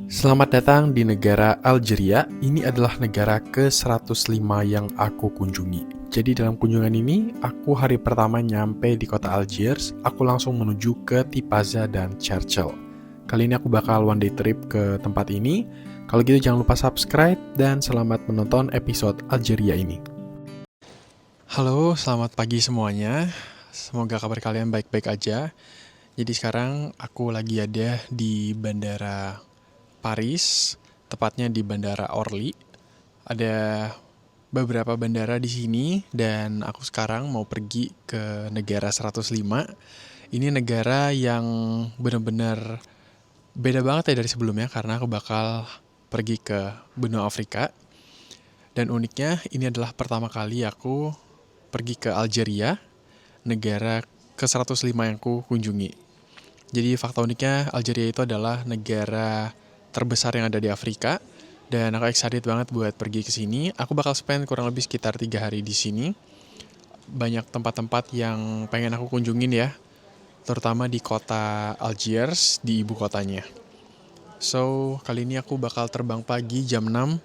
Selamat datang di negara Algeria. Ini adalah negara ke-105 yang aku kunjungi. Jadi dalam kunjungan ini, aku hari pertama nyampe di kota Algiers, aku langsung menuju ke Tipaza dan Churchill. Kali ini aku bakal one day trip ke tempat ini. Kalau gitu jangan lupa subscribe dan selamat menonton episode Algeria ini. Halo, selamat pagi semuanya. Semoga kabar kalian baik-baik aja. Jadi sekarang aku lagi ada di Bandara Paris, tepatnya di Bandara Orly. Ada beberapa bandara di sini dan aku sekarang mau pergi ke negara 105. Ini negara yang benar-benar beda banget ya dari sebelumnya karena aku bakal pergi ke benua Afrika. Dan uniknya ini adalah pertama kali aku pergi ke Algeria, negara ke-105 yang aku kunjungi. Jadi fakta uniknya Algeria itu adalah negara terbesar yang ada di Afrika dan aku excited banget buat pergi ke sini. Aku bakal spend kurang lebih sekitar 3 hari di sini. Banyak tempat-tempat yang pengen aku kunjungin ya, terutama di kota Algiers, di ibu kotanya. So, kali ini aku bakal terbang pagi jam 6.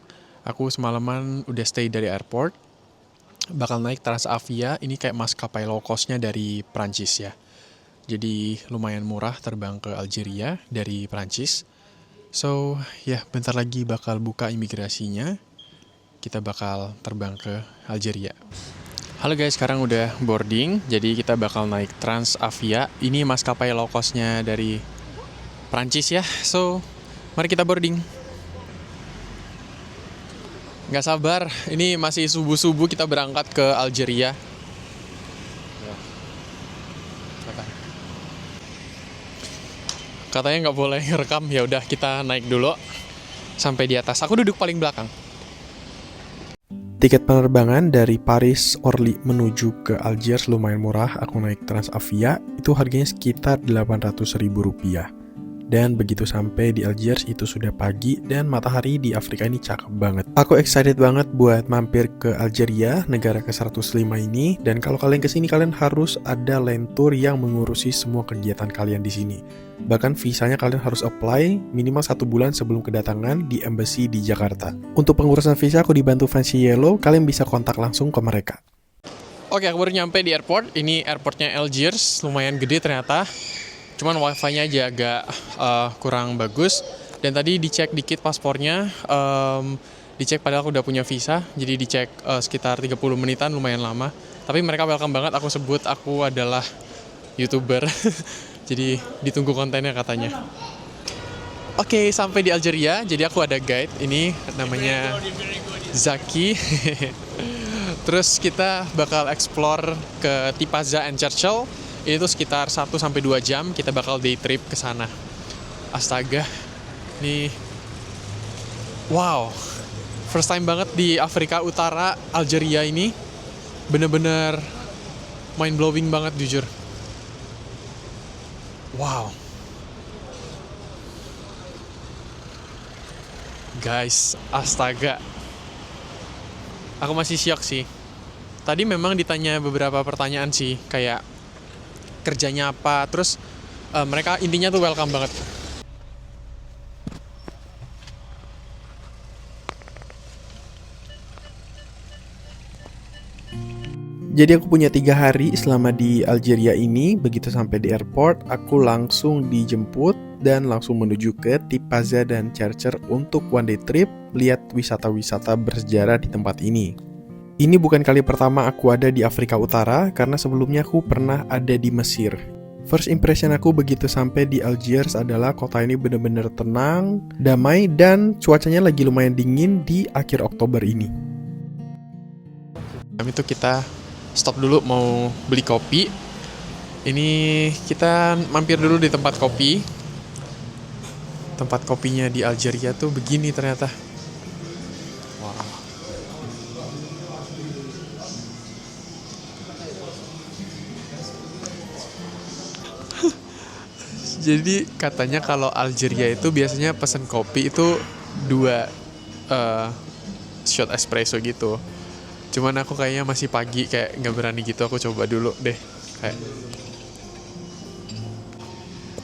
Aku semalaman udah stay dari airport. Bakal naik Transavia, ini kayak maskapai low cost-nya dari Prancis ya. Jadi lumayan murah terbang ke Algeria dari Prancis. So, ya bentar lagi bakal buka imigrasinya. Kita bakal terbang ke Algeria. Halo guys, sekarang udah boarding. Jadi kita bakal naik Transavia. Ini maskapai low cost-nya dari Prancis ya. So, mari kita boarding. Nggak sabar, ini masih subuh-subuh kita berangkat ke Algeria. Katanya nggak boleh ngerekam, ya udah kita naik dulu sampai di atas. Aku duduk paling belakang. Tiket penerbangan dari Paris Orly menuju ke Algiers lumayan murah. Aku naik Transavia, itu harganya sekitar Rp800.000. Dan begitu sampai di Algiers itu sudah pagi dan matahari di Afrika ini cakep banget. Aku excited banget buat mampir ke Algeria, negara ke-105 ini. Dan kalau kalian kesini, kalian harus ada land tour yang mengurusi semua kegiatan kalian di sini. Bahkan visanya kalian harus apply minimal 1 bulan sebelum kedatangan di embassy di Jakarta. Untuk pengurusan visa aku dibantu Fancy Yellow, kalian bisa kontak langsung ke mereka. Oke, aku baru nyampe di airport. Ini airportnya Algiers, lumayan gede ternyata. Cuman wifi-nya aja agak kurang bagus. Dan tadi dicek dikit paspornya, dicek padahal aku udah punya visa. Jadi dicek sekitar 30 menitan, lumayan lama. Tapi mereka welcome banget, aku sebut aku adalah YouTuber. Jadi ditunggu kontennya katanya. Oke, sampai di Algeria. Jadi aku ada guide, ini namanya Zaki. Terus kita bakal explore ke Tipaza and Churchill. Ini tuh sekitar 1-2 jam, kita bakal day trip ke sana. Astaga, nih, wow, first time banget di Afrika Utara, Algeria ini, bener-bener mind blowing banget jujur. Wow, guys, astaga, aku masih syok sih. Tadi memang ditanya beberapa pertanyaan sih, kayak kerjanya apa, terus mereka intinya tuh welcome banget. Jadi aku punya 3 hari selama di Algeria ini. Begitu sampai di airport, aku langsung dijemput dan langsung menuju ke Tipaza dan Churchill untuk one day trip, lihat wisata-wisata bersejarah di tempat ini. Ini bukan kali pertama aku ada di Afrika Utara, karena sebelumnya aku pernah ada di Mesir. First impression aku begitu sampai di Algiers adalah kota ini benar-benar tenang, damai, dan cuacanya lagi lumayan dingin di akhir Oktober ini. Itu kita stop dulu mau beli kopi. Ini kita mampir dulu di tempat kopi. Tempat kopinya di Algeria tuh begini ternyata. Jadi katanya kalau Algeria itu biasanya pesen kopi itu 2 shot espresso gitu. Cuman aku kayaknya masih pagi, kayak nggak berani gitu, aku coba dulu deh. Kayak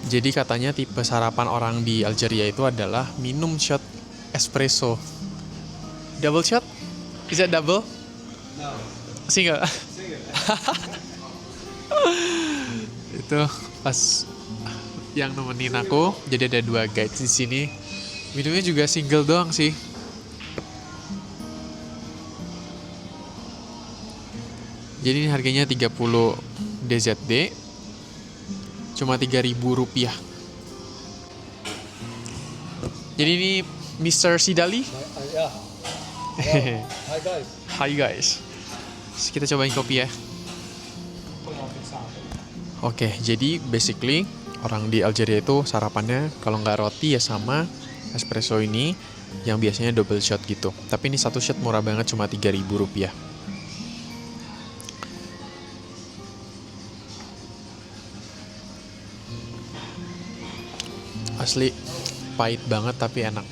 Jadi katanya tipe sarapan orang di Algeria itu adalah minum shot espresso. Double shot? Is that double? No, Single? single. Itu pas yang nemenin aku, jadi ada 2 guide di sini. Minumnya juga single doang sih. Jadi ini harganya 30 DZD, cuma 3.000 rupiah. Jadi ini Mr. Sidali. Yeah. Hi guys. Hi guys. Terus kita cobain kopi ya. Oke, jadi basically orang di Algeria itu sarapannya kalau nggak roti ya sama espresso ini yang biasanya double shot gitu. Tapi ini satu shot murah banget, cuma 3.000 rupiah. Asli pahit banget tapi enak.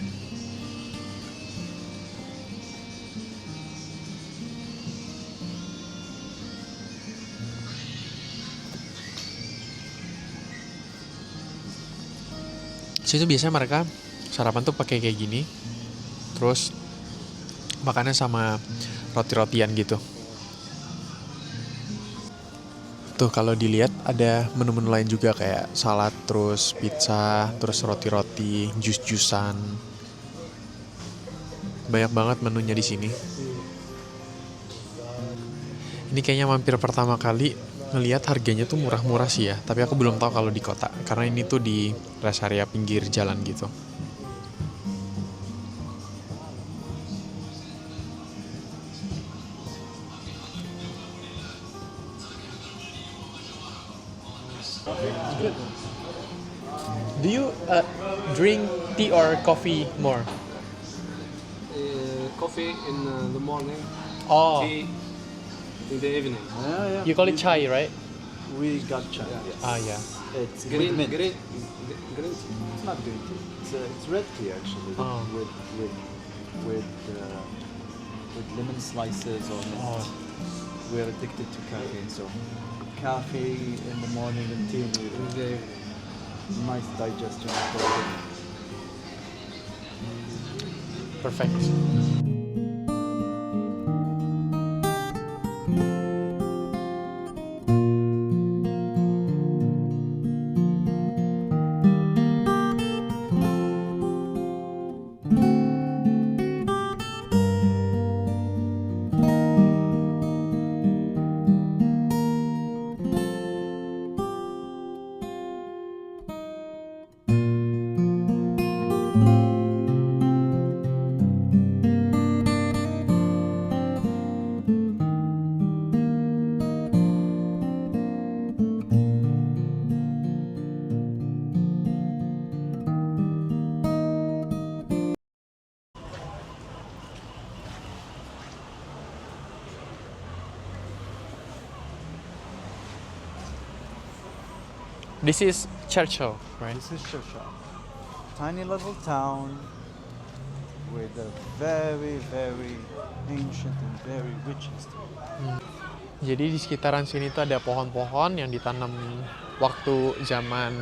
Situ biasanya mereka sarapan tuh pakai kayak gini, terus makannya sama roti-rotian gitu. Tuh kalau dilihat ada menu-menu lain juga kayak salad, terus pizza, terus roti-roti, jus-jusan. Banyak banget menunya di sini. Ini kayaknya mampir pertama kali ngelihat harganya tuh murah-murah sih ya, tapi aku belum tahu kalau di kota karena ini tuh di rest area pinggir jalan gitu. Do you drink tea or coffee more? Coffee in the morning, Oh, tea in the evening. Yeah. you call it chai, right? We got chai. Yes. Ah, yeah. It's Green, with mint. green tea. It's not green tea. It's red tea actually. Oh. With lemon slices or mint. Oh. We're addicted to caffeine, so coffee in the morning and tea in the In evening. the evening. Nice digestion. problem. Perfect. This is Churchill, right? This is Shosha. Tiny little town with a very, very ancient and very rich history. Jadi di sekitaran sini tuh ada pohon-pohon yang ditanam waktu zaman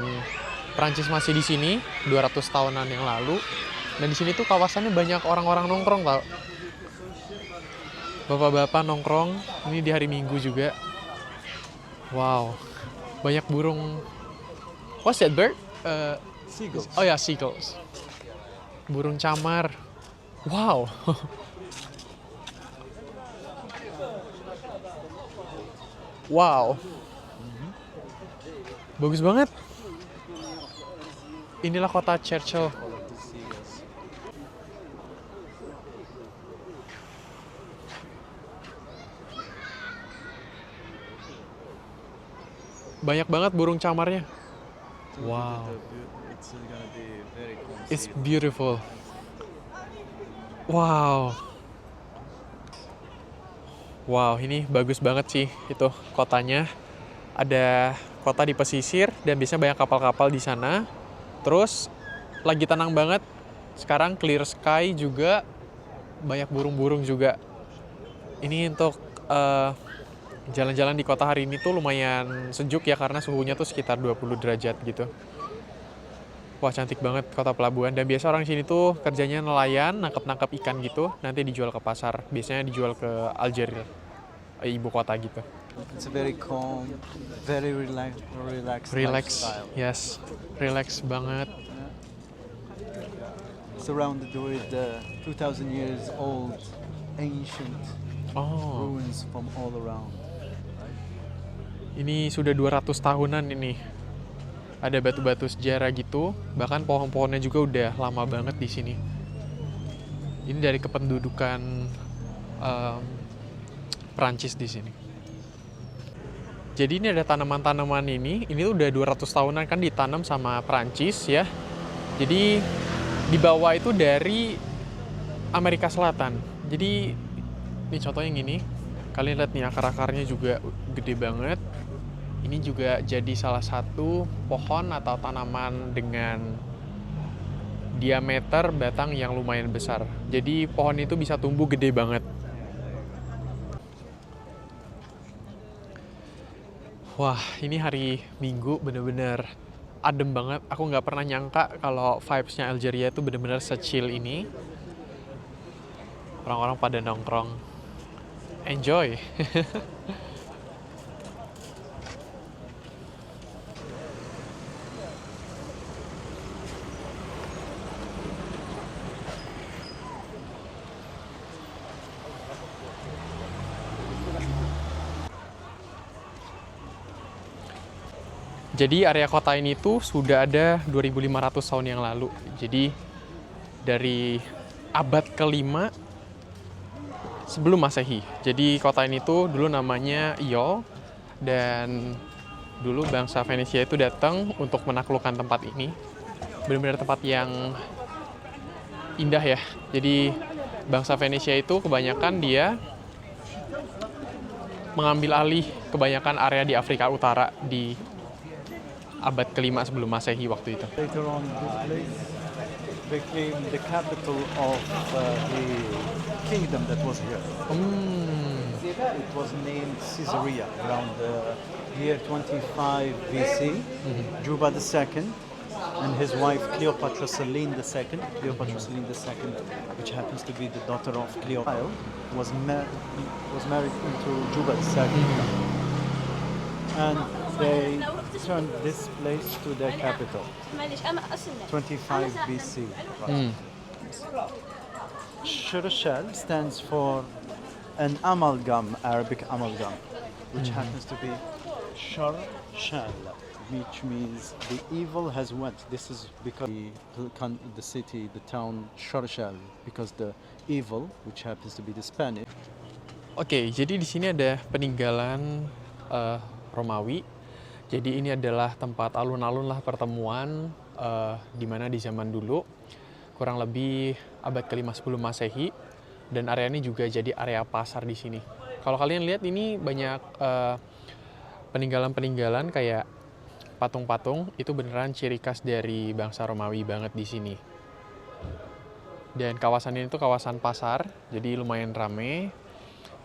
Prancis masih di sini 200 tahunan yang lalu. Dan di sini tuh kawasannya banyak orang-orang nongkrong tau. Bapak-bapak nongkrong. Ini di hari Minggu juga. Wow, banyak burung. What's that bird? Seagulls. Oh ya, seagulls. Burung camar. Wow. Wow. Bagus banget. Inilah kota Churchill. Banyak banget burung camarnya. Wow. It's gonna be very cool. It's beautiful. Wow. Wow, ini bagus banget sih itu kotanya. Ada kota di pesisir dan biasanya banyak kapal-kapal di sana. Terus lagi tenang banget. Sekarang clear sky juga. Banyak burung-burung juga. Ini untuk jalan-jalan di kota hari ini tuh lumayan sejuk ya karena suhunya tuh sekitar 20 derajat gitu. Wah, cantik banget kota pelabuhan. Dan biasa orang sini tuh kerjanya nelayan, nangkep-nangkep ikan gitu, nanti dijual ke pasar. Biasanya dijual ke Algeria, ibu kota gitu. It's a very calm, very relaxed Relax, lifestyle. yes, relax banget. Surrounded with 2,000 years old ancient Oh, ruins from all around. ini sudah 200 tahunan ini. Ada batu-batu sejarah gitu, bahkan pohon-pohonnya juga udah lama banget di sini. Ini dari kependudukan Prancis di sini. Jadi ini ada tanaman-tanaman ini tuh udah 200 tahunan kan ditanam sama Prancis ya. Jadi di bawah itu dari Amerika Selatan. Jadi ini contohnya yang ini. Kalian lihat nih akar-akarnya juga gede banget. Ini juga jadi salah satu pohon atau tanaman dengan diameter batang yang lumayan besar. Jadi pohon itu bisa tumbuh gede banget. Wah, ini hari Minggu bener-bener adem banget. Aku nggak pernah nyangka kalau vibes-nya Algeria itu bener-bener se-chill ini. Orang-orang pada nongkrong. Enjoy! Jadi area kota ini tuh sudah ada 2500 tahun yang lalu. Jadi dari abad ke-5 sebelum Masehi. Jadi kota ini tuh dulu namanya Iol, dan dulu bangsa Venesia itu datang untuk menaklukkan tempat ini. Benar-benar tempat yang indah ya. Jadi bangsa Venesia itu kebanyakan dia mengambil alih kebanyakan area di Afrika Utara di abad ke-5 sebelum Masehi waktu itu. Later on, this place became the capital of the kingdom that was here. It was named Caesarea around the year 25 BC. Juba II and his wife Cleopatra Selene II, which happens to be the daughter of Cleopatra, was married into Juba II. And they turned this place to their capital. 25 BC. Shurshal stands for an amalgam, Arabic amalgam, which happens to be Shurshal, which means the evil has went. This is because the city, the town Shurshal, because the evil, which happens to be the Spanish. Oke, jadi di sini ada peninggalan Romawi. Jadi ini adalah tempat alun-alun lah pertemuan di mana di zaman dulu kurang lebih abad ke-5 sebelum Masehi, dan area ini juga jadi area pasar di sini. Kalau kalian lihat ini banyak peninggalan-peninggalan kayak patung-patung, itu beneran ciri khas dari bangsa Romawi banget di sini. Dan kawasan ini tuh kawasan pasar, jadi lumayan rame,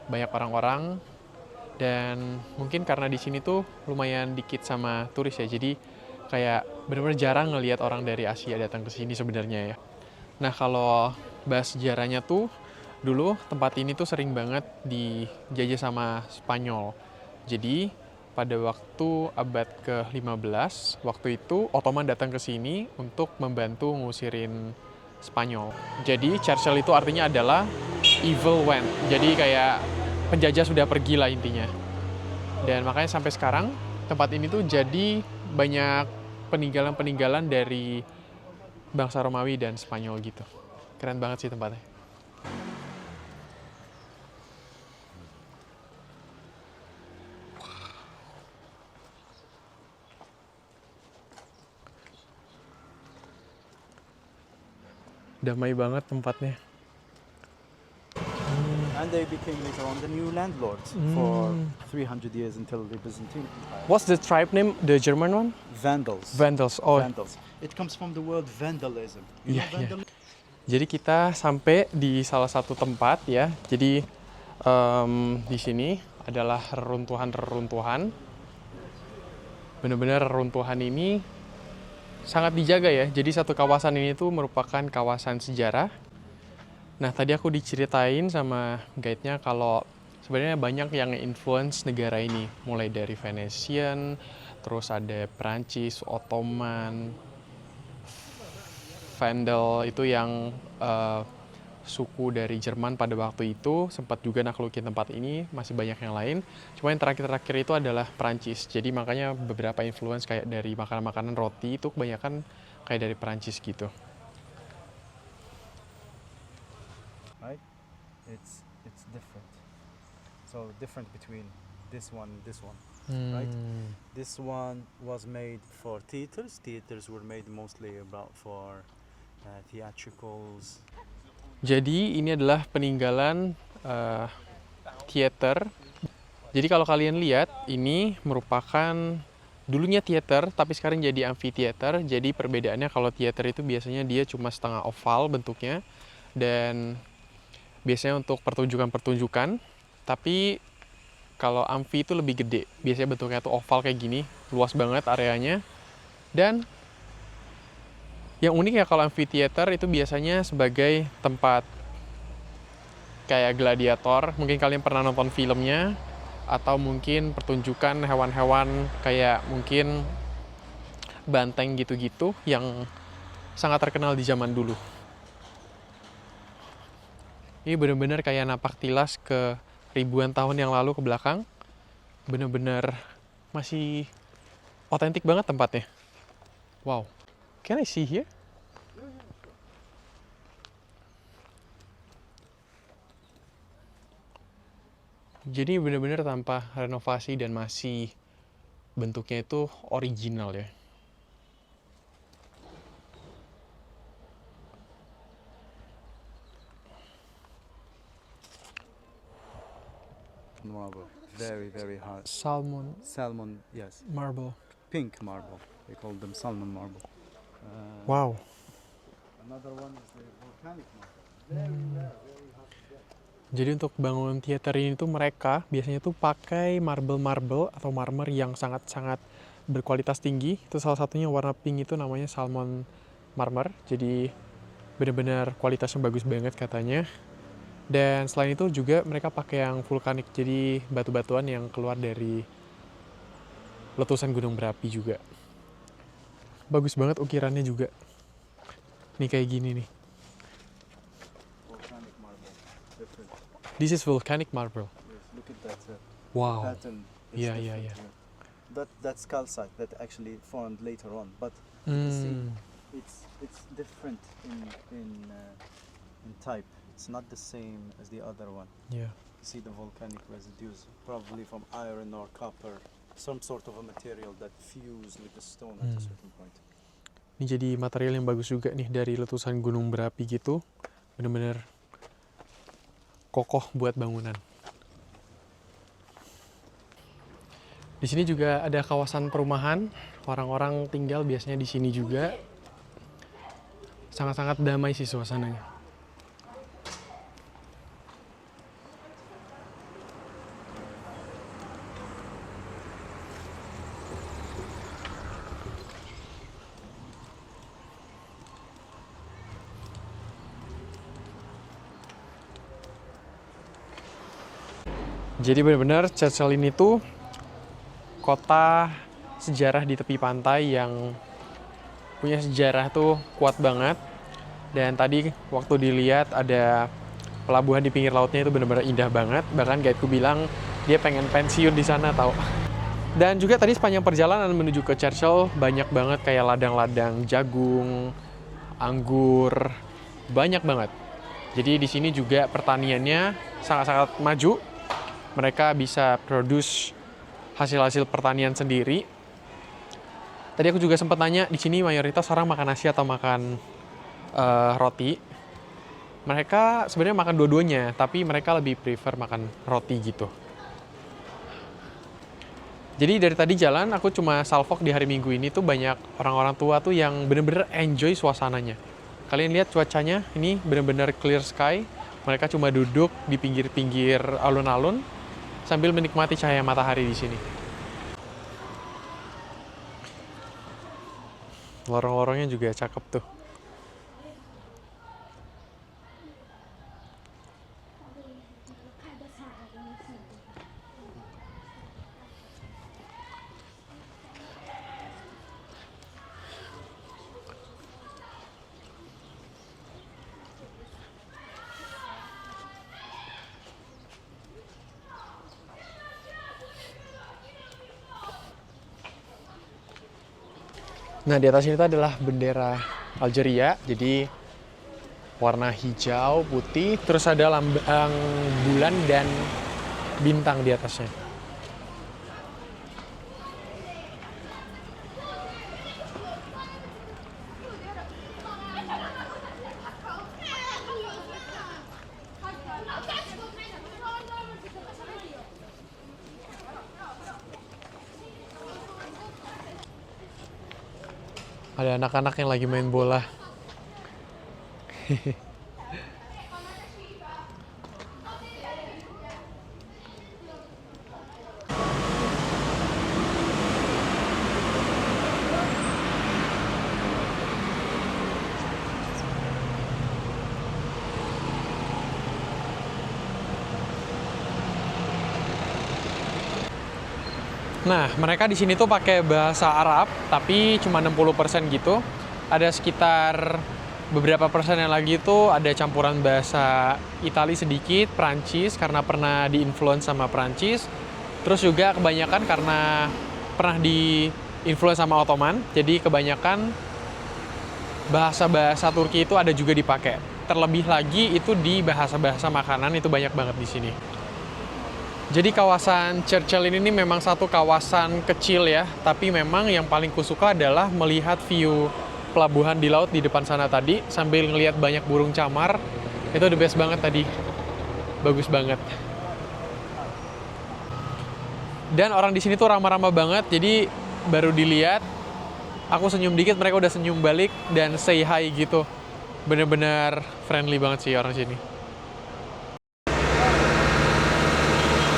banyak orang-orang. Dan mungkin karena di sini tuh lumayan dikit sama turis ya, jadi kayak benar-benar jarang ngelihat orang dari Asia datang ke sini sebenarnya ya. Nah, kalau bahas sejarahnya tuh, dulu tempat ini tuh sering banget dijajah sama Spanyol. Jadi pada waktu abad ke-15, waktu itu Ottoman datang ke sini untuk membantu ngusirin Spanyol. Jadi Churchill itu artinya adalah evil went. Jadi kayak penjajah sudah pergi lah intinya. Dan makanya sampai sekarang tempat ini tuh jadi banyak peninggalan-peninggalan dari bangsa Romawi dan Spanyol gitu. Keren banget sih tempatnya. Damai banget tempatnya. And they became later on the new landlords for 300 years until the Byzantine Empire. What's the tribe name? The German one? Vandals. Vandals. Oh, Vandals. It comes from the word vandalism. You Iya, know iya. vandalism? Jadi kita sampai di salah satu tempat ya. Jadi di sini adalah reruntuhan-reruntuhan. Benar-benar reruntuhan ini sangat dijaga ya. Jadi satu kawasan ini tuh merupakan kawasan sejarah. Nah, tadi aku diceritain sama guide-nya kalau sebenarnya banyak yang influence negara ini. Mulai dari Venetian, terus ada Perancis, Ottoman, Vandal, itu yang suku dari Jerman pada waktu itu sempat juga naklukin tempat ini, masih banyak yang lain. Cuma yang terakhir-terakhir itu adalah Perancis. Jadi makanya beberapa influence kayak dari makanan-makanan roti itu kebanyakan kayak dari Perancis gitu. Right? It's different. So different between this one and this one. Right? This one was made for theaters. Theaters were made mostly about for theatricals. Jadi ini adalah peninggalan theater. Jadi kalau kalian lihat, ini merupakan dulunya theater, tapi sekarang jadi amphitheater. Jadi perbedaannya kalau theater itu biasanya dia cuma setengah oval bentuknya, dan biasanya untuk pertunjukan-pertunjukan. Tapi kalau amphi itu lebih gede, biasanya bentuknya tuh oval kayak gini, luas banget areanya. Dan yang unik ya kalau amphitheater itu biasanya sebagai tempat kayak gladiator. Mungkin kalian pernah nonton filmnya, atau mungkin pertunjukan hewan-hewan kayak mungkin banteng gitu-gitu yang sangat terkenal di zaman dulu. Ini bener-bener kayak napak tilas ke ribuan tahun yang lalu ke belakang. Bener-bener masih otentik banget tempatnya. Wow. Can I see here? Jadi benar-benar tanpa renovasi dan masih bentuknya itu original ya. Marble, very hard. Salmon Salmon, yes, marble. pink marble. They call them salmon marble. Wow. Another one is the volcanic marble. Very hard to get. Jadi untuk bangun teater ini tuh mereka biasanya tuh pakai marble atau marmer yang sangat-sangat berkualitas tinggi. Itu salah satunya warna pink itu namanya salmon marmer. Jadi benar-benar kualitasnya bagus banget katanya. Dan selain itu juga mereka pakai yang vulkanik. Jadi batu-batuan yang keluar dari letusan gunung berapi juga. Bagus banget ukirannya juga. Nih kayak gini nih. Volcanic marble, different. This is volcanic marble. Yes, look at that Wow. pattern. It's Yeah, different yeah. here. That's calcite that actually formed later on, but you see, Hmm. it's different in type. It's not the same as the other one. Yeah. You see the volcanic residues, probably from iron or copper, some sort of a material that fused with the stone at a certain point. Ini jadi material yang bagus juga nih dari letusan gunung berapi gitu. Bener-bener kokoh buat bangunan. Di sini juga ada kawasan perumahan. Orang-orang tinggal biasanya di sini juga. Sangat-sangat damai sih suasananya. Jadi benar-benar Churchill ini tuh kota sejarah di tepi pantai yang punya sejarah tuh kuat banget. Dan tadi waktu dilihat ada pelabuhan di pinggir lautnya itu benar-benar indah banget. Bahkan guideku bilang dia pengen pensiun di sana tau. Dan juga tadi sepanjang perjalanan menuju ke Churchill banyak banget kayak ladang-ladang jagung, anggur, banyak banget. Jadi di sini juga pertaniannya sangat-sangat maju. Mereka bisa produce hasil-hasil pertanian sendiri. Tadi aku juga sempat nanya, di sini mayoritas orang makan nasi atau makan roti. Mereka sebenarnya makan dua-duanya, tapi mereka lebih prefer makan roti gitu. Jadi dari tadi jalan, aku cuma salvok di hari Minggu ini tuh banyak orang-orang tua tuh yang bener-bener enjoy suasananya. Kalian lihat cuacanya, ini bener-bener clear sky. Mereka cuma duduk di pinggir-pinggir alun-alun sambil menikmati cahaya matahari di sini. Lorong-lorongnya juga cakep tuh. Nah, di atas ini tuh adalah bendera Algeria. Jadi warna hijau, putih, terus ada lambang bulan dan bintang di atasnya. Ada anak-anak yang lagi main bola. Nah, mereka di sini tuh pakai bahasa Arab, tapi cuma 60% gitu. Ada sekitar beberapa persen yang lagi itu ada campuran bahasa Itali sedikit, Prancis karena pernah diinfluence sama Prancis. Terus juga kebanyakan karena pernah diinfluence sama Ottoman. Jadi kebanyakan bahasa-bahasa Turki itu ada juga dipakai. Terlebih lagi itu di bahasa-bahasa makanan itu banyak banget di sini. Jadi kawasan Churchill ini memang satu kawasan kecil ya, tapi memang yang paling kusuka adalah melihat view pelabuhan di laut di depan sana tadi, sambil ngelihat banyak burung camar. Itu the best banget tadi. Bagus banget. Dan orang di sini tuh ramah-ramah banget, jadi baru dilihat, aku senyum dikit, mereka udah senyum balik dan say hi gitu. Bener-bener friendly banget sih orang sini.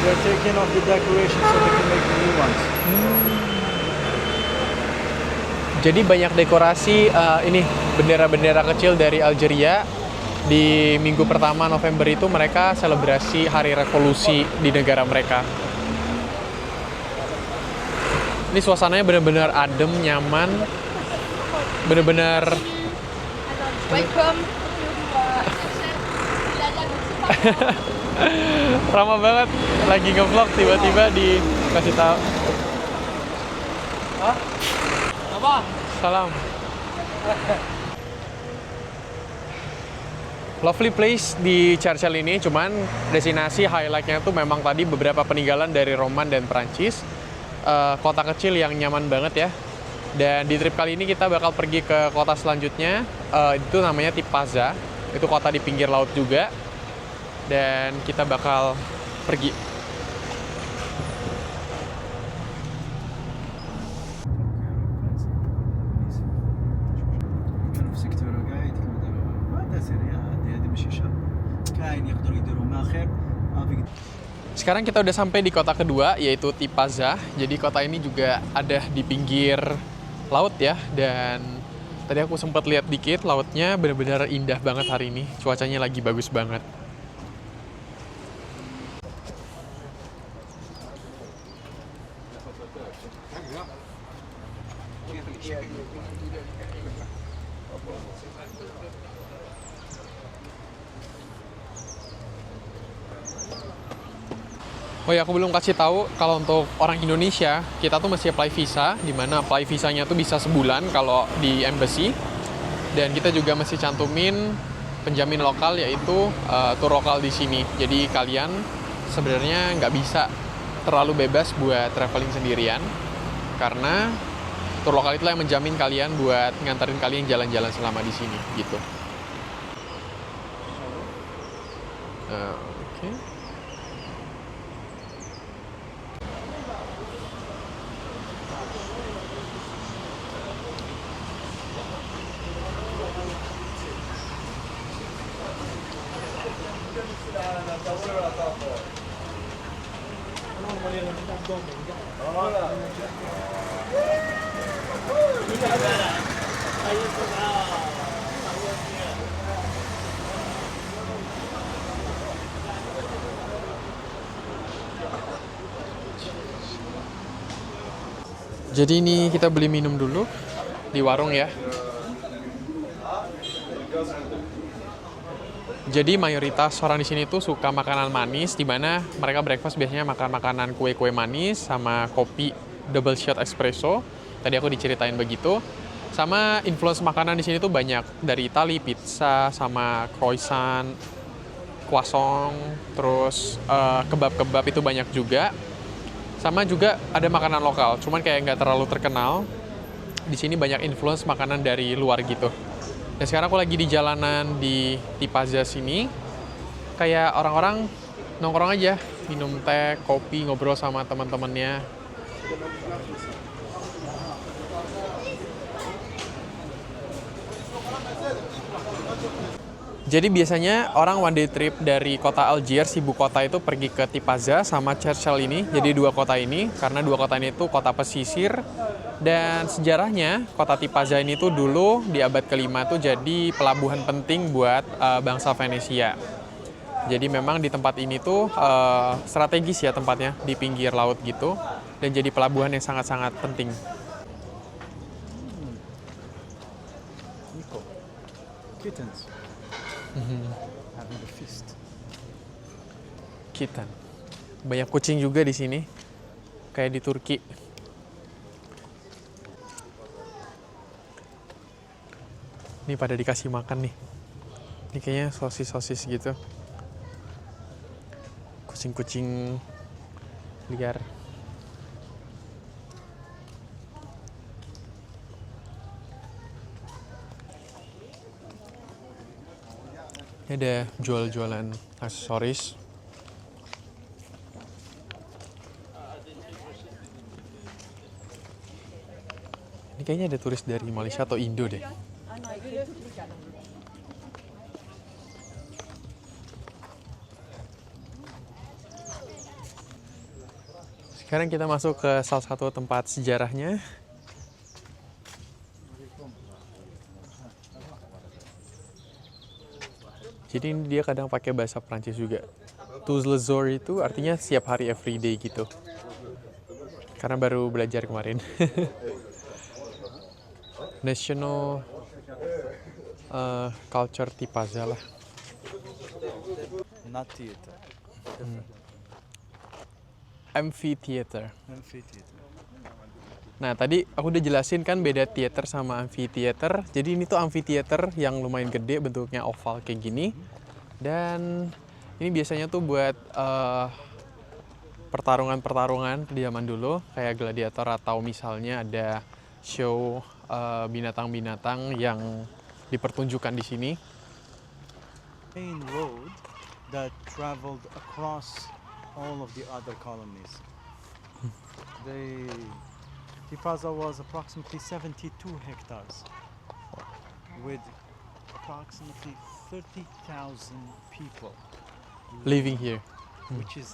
They're taking off the decoration so they can make new ones. Jadi banyak dekorasi ini bendera-bendera kecil dari Algeria. Di minggu pertama November itu mereka selebrasi hari revolusi di negara mereka. Ini suasananya benar-benar adem, nyaman, benar-benar Welcome. ramah banget. Lagi nge-vlog tiba-tiba dikasih tahu. Hah? Apa? Salam. Lovely place di Churchill ini, cuman destinasi highlight-nya tuh memang tadi beberapa peninggalan dari Roman dan Prancis. Kota kecil yang nyaman banget ya. Dan di trip kali ini kita bakal pergi ke kota selanjutnya, itu namanya Tipaza. Itu kota di pinggir laut juga. Dan kita bakal pergi. كانوا في سيكتور قاعد كما هذا سريع هذه مش شر كاين يقدروا يديروا ماخر Sekarang kita udah sampai di kota kedua, yaitu Tipaza. Jadi kota ini juga ada di pinggir laut ya. Dan tadi aku sempat lihat dikit, lautnya benar-benar indah banget hari ini. Cuacanya lagi bagus banget. Oh ya, aku belum kasih tahu kalau untuk orang Indonesia, kita tuh mesti apply visa, di mana apply visanya tuh bisa sebulan kalau di embassy. Dan kita juga mesti cantumin penjamin lokal, yaitu tour lokal di sini. Jadi kalian sebenarnya nggak bisa terlalu bebas buat traveling sendirian, karena tour lokal itulah yang menjamin kalian buat nganterin kalian jalan-jalan selama di sini, gitu. Oke. Jadi ini kita beli minum dulu di warung ya. Jadi mayoritas orang di sini tuh suka makanan manis, di mana mereka breakfast biasanya makan makanan kue-kue manis sama kopi double shot espresso. Tadi aku diceritain begitu. Sama influence makanan di sini tuh banyak, dari Itali, pizza, sama croissant, croissant, terus kebab-kebab itu banyak juga. Sama juga ada makanan lokal, cuman kayak nggak terlalu terkenal. Di sini banyak influence makanan dari luar gitu. Dan sekarang aku lagi di jalanan di Tipaza sini. Kayak orang-orang nongkrong aja, minum teh, kopi, ngobrol sama teman-temannya. Jadi biasanya orang one day trip dari kota Algiers, ibu kota itu pergi ke Tipaza sama Churchill ini. Jadi dua kota ini, karena dua kota ini tuh kota pesisir. Dan sejarahnya, kota Tipaza ini tuh dulu di abad ke-5 tuh jadi pelabuhan penting buat bangsa Venesia. Jadi memang di tempat ini tuh strategis ya tempatnya, di pinggir laut gitu. Dan jadi pelabuhan yang sangat-sangat penting. Nico, kittens. Having a feast. Kita. Banyak kucing juga di sini. Kayak di Turki. Ini pada dikasih makan nih. Ini kayaknya sosis-sosis gitu. Kucing-kucing liar. Ini ada jual-jualan aksesoris. Ini kayaknya ada turis dari Malaysia atau Indo deh. Sekarang kita masuk ke salah satu tempat sejarahnya. Jadi ini dia kadang pakai bahasa Prancis juga. Tous les jours itu artinya setiap hari, everyday gitu. Karena baru belajar kemarin. National Culture Tipaza lah. Not theater. Amphitheater. Amphitheater. Nah, tadi aku udah jelasin kan beda theater sama amphitheater. Jadi ini tuh amphitheater yang lumayan gede, bentuknya oval kayak gini. Dan ini biasanya tuh buat pertarungan-pertarungan di zaman dulu, kayak gladiator atau misalnya ada show binatang-binatang yang dipertunjukkan di sini. Main road that traveled across all of the other colonies. Tipaza was approximately 72 hectares with approximately 30,000 people, Living here. which is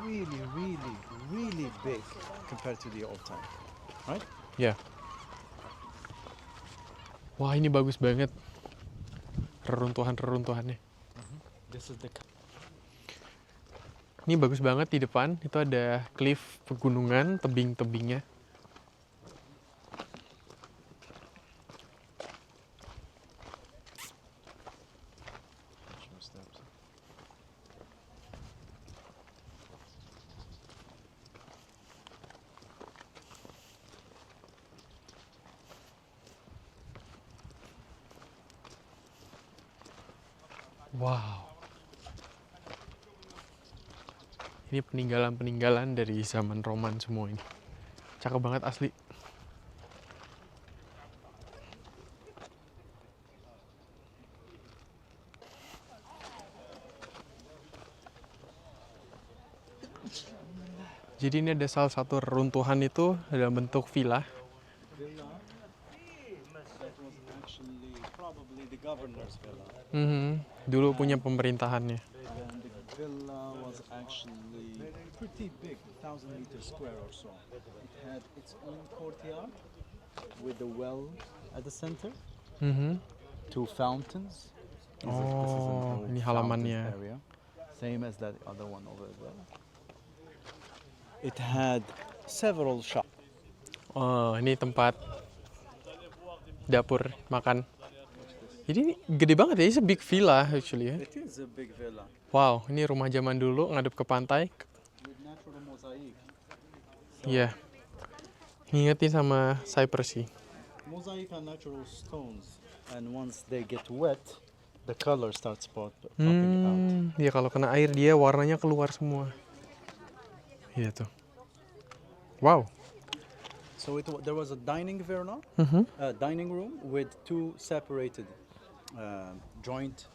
really, really, really big compared to the old time, right? Ya. Wah, ini bagus banget. Reruntuhan-reruntuhannya. This is the Ini bagus banget di depan. Itu ada cliff pegunungan, tebing-tebingnya. Wow. Ini peninggalan-peninggalan dari zaman Roman semua ini. Cakep banget asli. Jadi ini ada salah satu reruntuhan itu dalam bentuk villa. that was actually probably the governor's villa. Dulu punya pemerintahannya. And the villa was actually pretty big, 1,000 meters square or so. It had its own courtyard with a well at the center, Mhm. 2 fountains. This is Oh, an ini old halamannya. fountains area, same as that other one over there. It had several shops. Oh, ini tempat dapur makan. Jadi ini gede banget ya, it's a big villa actually ya. It is a big villa Wow, ini rumah zaman dulu ngadep ke pantai. with natural mosaic. Iya. Ngingetin sama Cyprus sih. Mosaic are natural stones, and once they get wet, the color starts popping out. Ya kalau kena air dia warnanya keluar semua. Iya tuh. Wow. So there was a dining villa, dining room with 2 separated joint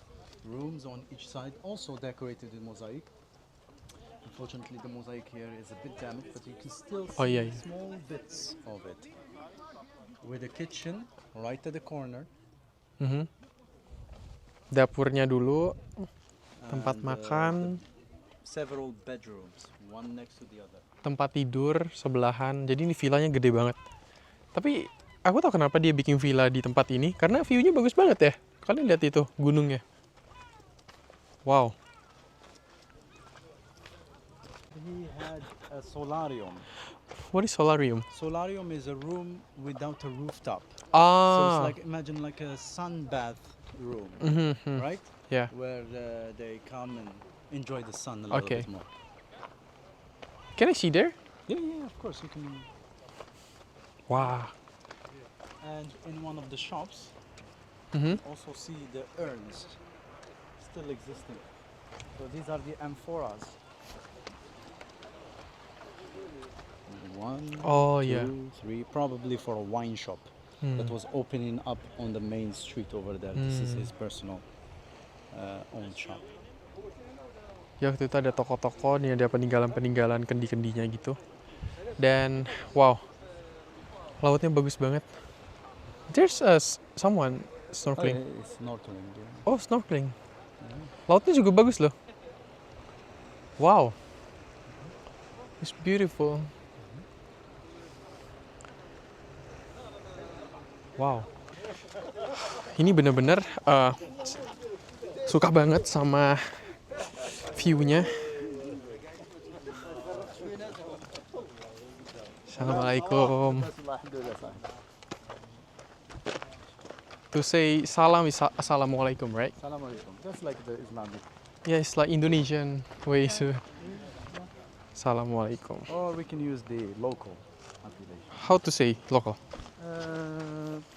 rooms on each side, also decorated in mosaic. Unfortunately, the mosaic here is a bit damaged, but you can still see Oh, yeah, yeah. small bits of it. With a kitchen right at the corner. Mhm. Dapurnya dulu, tempat and, makan, several bedrooms, one next to the other. tempat tidur sebelahan. Jadi ini villanya gede banget. Tapi aku tahu kenapa dia bikin villa di tempat ini, karena view-nya bagus banget ya. Kalian lihat itu gunungnya. Wow. He had a solarium. What is solarium? Solarium is a room without a rooftop. So Ah. it's like, imagine like a sun bath room, Mhm. right? Ya. Where they come and enjoy the sun a little Okay. bit more. Can I see there? Yeah, of course you can. Wah. And in one of the shops, Mhm. also see the urns still existing. So these are the amphoras. 1, Oh, 2, yeah. 3, probably for a wine shop that was opening up on the main street over there. This is his personal owned shop. Ya waktu itu ada toko-toko, nih ada peninggalan-peninggalan kendi-kendinya gitu. Dan wow, lautnya bagus banget. There's someone snorkeling. It's snorkeling. Yeah. Oh, snorkeling. Lautnya juga bagus loh. Wow. It's beautiful. Wow. Ini bener-bener suka banget sama view-nya. Assalamualaikum. To say salam is assalamualaikum, right? Assalamualaikum. Just like the Islamic. Yeah, it's like Indonesian way to assalamualaikum. Or we can use the local appellation. How to say local?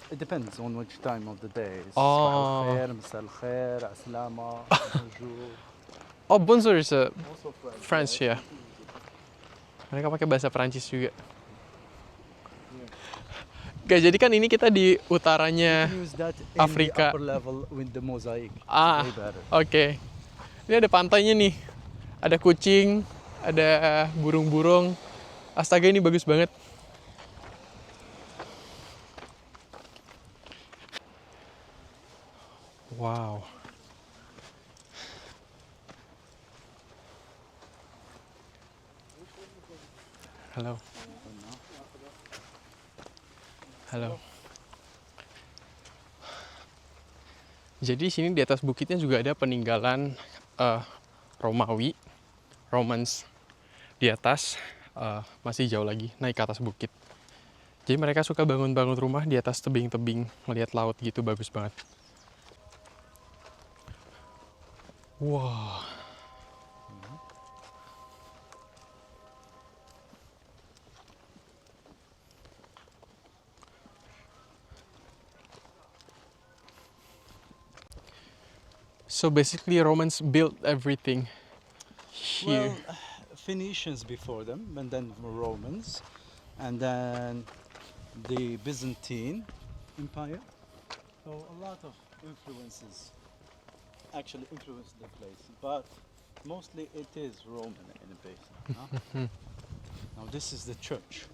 It depends on which time of the day. Oh. صباح الخير, مساء الخير, عسلامة, bonjour. Oh, bonjour is Also French. French ya. Mereka pakai bahasa Perancis juga. Gak, jadi kan ini kita di utaranya. Use that in Afrika. the upper level with the mosaic. Ah, Way better. oke. Ini ada pantainya nih. Ada kucing, ada burung-burung. Astaga, ini bagus banget. Wow. Halo. Halo. Jadi sini di atas bukitnya juga ada peninggalan Romawi, Romans di atas. Masih jauh lagi naik ke atas bukit. Jadi mereka suka bangun-bangun rumah di atas tebing-tebing, melihat laut gitu, bagus banget. Wow. So basically Romans built everything here. Well, Phoenicians before them, and then Romans, and then the Byzantine Empire. So a lot of influences actually influenced the place, but mostly it is Roman in the basin. Now this is the church.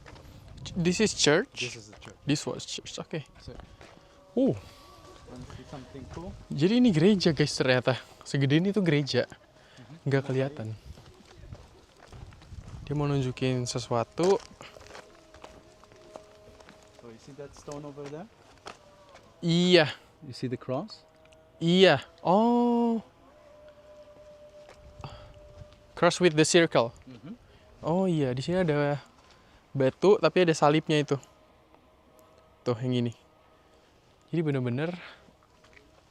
This is church? This is the church. This was church, oke. So, Oh, want to see something cool? jadi ini gereja guys ternyata. Segede ini tuh gereja. Nggak kelihatan. Dia mau nunjukin sesuatu. So you see that stone over there? Iya, You see the cross? iya. Oh, cross with the circle. Oh iya, di sini ada batu tapi ada salibnya itu. Tuh yang ini. Jadi bener-bener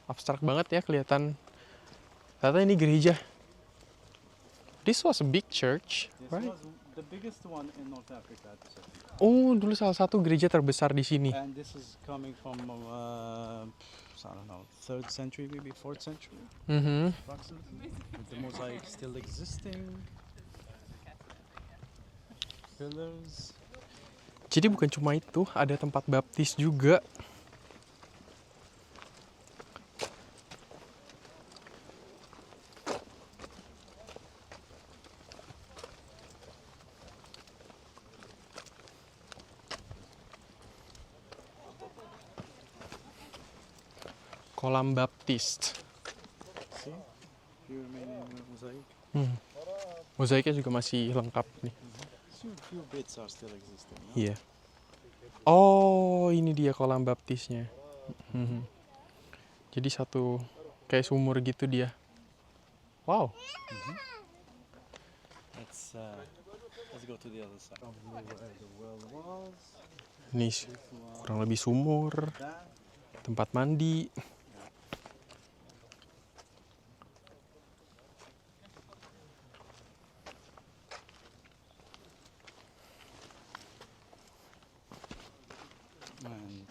abstrak banget ya kelihatan. Ternyata ini gereja. This was a big church, right? was the biggest one in North Africa at the time. Oh, dulu salah satu gereja terbesar di sini. And this is coming from, I don't know, 3rd century, maybe 4th century, Mhm. approximately. With the mosaic still existing. Pillars. Jadi bukan cuma itu, ada tempat baptis juga. Kolam baptis. See? Few remaining mosaic. Mozaiknya juga masih lengkap nih. Few bits are still existing. No? Iya. Oh, ini dia kolam baptisnya. Mhm. Jadi satu kayak sumur gitu dia. Wow. Let's go to the other side. Where the well was. Ini kurang lebih sumur, That. tempat mandi. And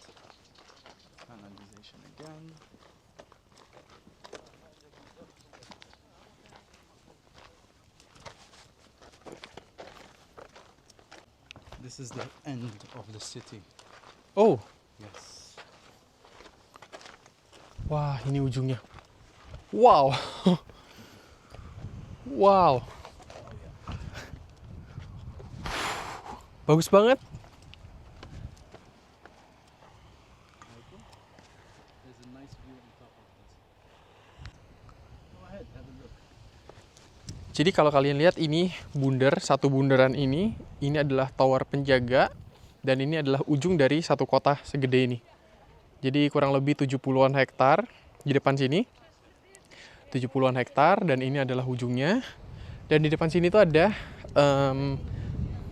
canalization again. This is the end of the city. Oh, Yes. wah ini ujungnya. Wow. Wow. Bagus banget. There's a nice view on top of this. Go ahead, have a look. Jadi kalau kalian lihat ini satu bundaran ini adalah tower penjaga dan ini adalah ujung dari satu kota segede ini. Jadi kurang lebih 70-an hektar di depan sini. 70-an hektar dan ini adalah ujungnya. Dan di depan sini tuh ada